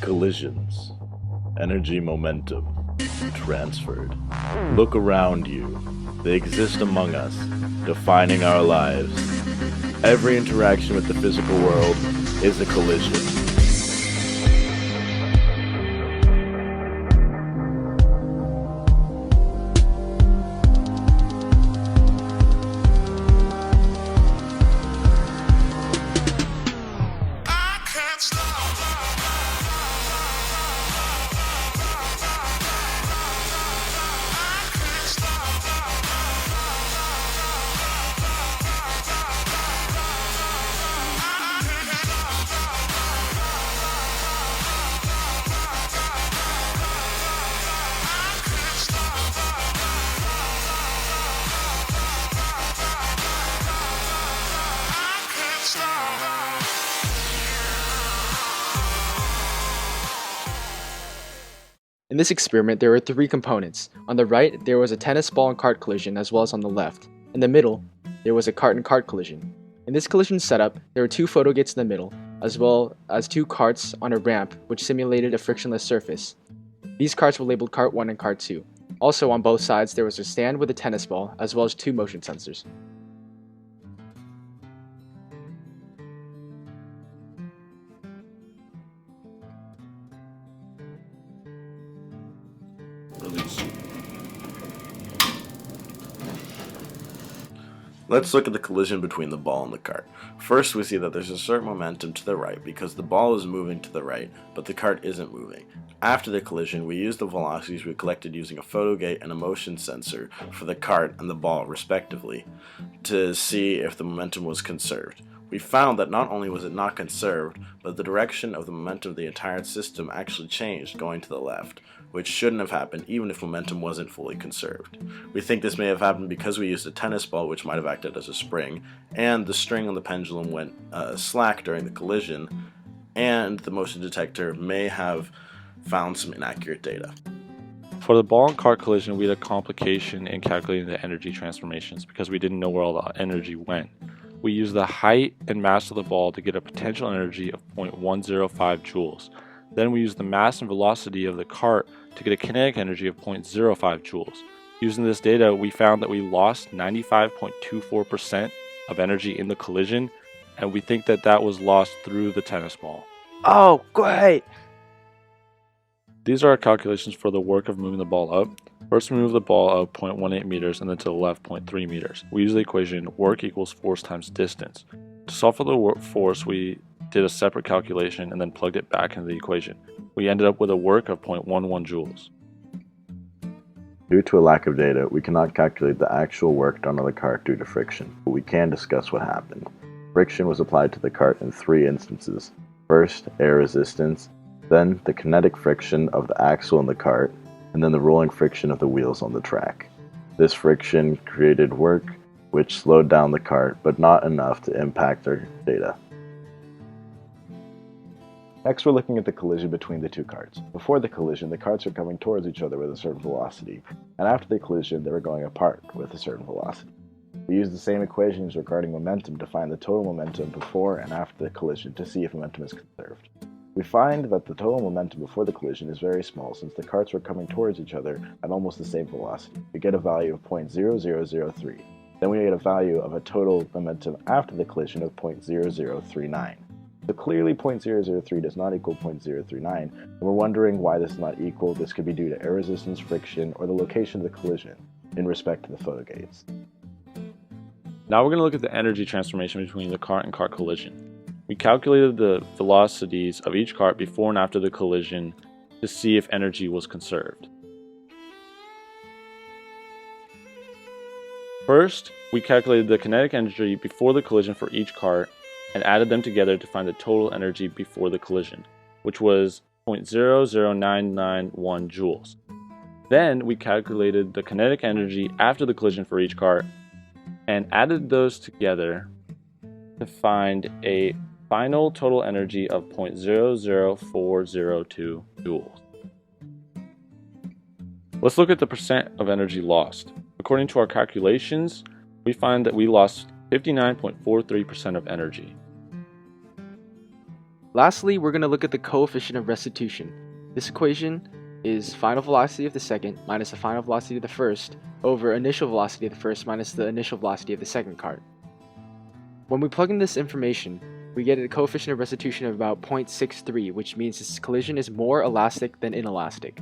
Collisions. Energy momentum. Transferred. Look around you. They exist among us, defining our lives. Every interaction with the physical world is a collision. In this experiment, there were three components. On the right, there was a tennis ball and cart collision, as well as on the left. In the middle, there was a cart and cart collision. In this collision setup, there were two photo gates in the middle, as well as two carts on a ramp, which simulated a frictionless surface. These carts were labeled Cart 1 and Cart 2. Also, on both sides, there was a stand with a tennis ball, as well as two motion sensors. Release. Let's look at the collision between the ball and the cart. First, we see that there's a certain momentum to the right because the ball is moving to the right, but the cart isn't moving. After the collision, we used the velocities we collected using a photo gate and a motion sensor for the cart and the ball respectively to see if the momentum was conserved. We found that not only was it not conserved, but the direction of the momentum of the entire system actually changed, going to the left, which shouldn't have happened even if momentum wasn't fully conserved. We think this may have happened because we used a tennis ball, which might have acted as a spring, and the string on the pendulum went slack during the collision, and the motion detector may have found some inaccurate data. For the ball and cart collision, we had a complication in calculating the energy transformations because we didn't know where all the energy went. We used the height and mass of the ball to get a potential energy of 0.105 joules. Then we used the mass and velocity of the cart to get a kinetic energy of 0.05 joules. Using this data, we found that we lost 95.24% of energy in the collision, and we think that that was lost through the tennis ball. Oh, great! These are our calculations for the work of moving the ball up. First, we move the ball up 0.18 meters and then to the left 0.3 meters. We use the equation work equals force times distance. To solve for the force, we did a separate calculation and then plugged it back into the equation. We ended up with a work of 0.11 joules. Due to a lack of data, we cannot calculate the actual work done on the cart due to friction, but we can discuss what happened. Friction was applied to the cart in three instances. First, air resistance, then the kinetic friction of the axle in the cart, and then the rolling friction of the wheels on the track. This friction created work which slowed down the cart, but not enough to impact our data. Next, we're looking at the collision between the two carts. Before the collision, the carts were coming towards each other with a certain velocity, and after the collision, they were going apart with a certain velocity. We used the same equations regarding momentum to find the total momentum before and after the collision to see if momentum is conserved. We find that the total momentum before the collision is very small since the carts were coming towards each other at almost the same velocity. We get a value of 0.0003. Then we get a value of a total momentum after the collision of 0.0039. So clearly 0.003 does not equal 0.039, and we're wondering why this is not equal. This could be due to air resistance, friction, or the location of the collision in respect to the photo gates. Now we're going to look at the energy transformation between the cart and cart collision. We calculated the velocities of each cart before and after the collision to see if energy was conserved. First, we calculated the kinetic energy before the collision for each cart and added them together to find the total energy before the collision, which was 0.00991 joules. Then we calculated the kinetic energy after the collision for each cart and added those together to find a final total energy of 0.00402 joules. Let's look at the percent of energy lost. According to our calculations, we find that we lost 59.43% of energy. Lastly, we're going to look at the coefficient of restitution. This equation is final velocity of the second minus the final velocity of the first over initial velocity of the first minus the initial velocity of the second cart. When we plug in this information, we get a coefficient of restitution of about 0.63, which means this collision is more elastic than inelastic.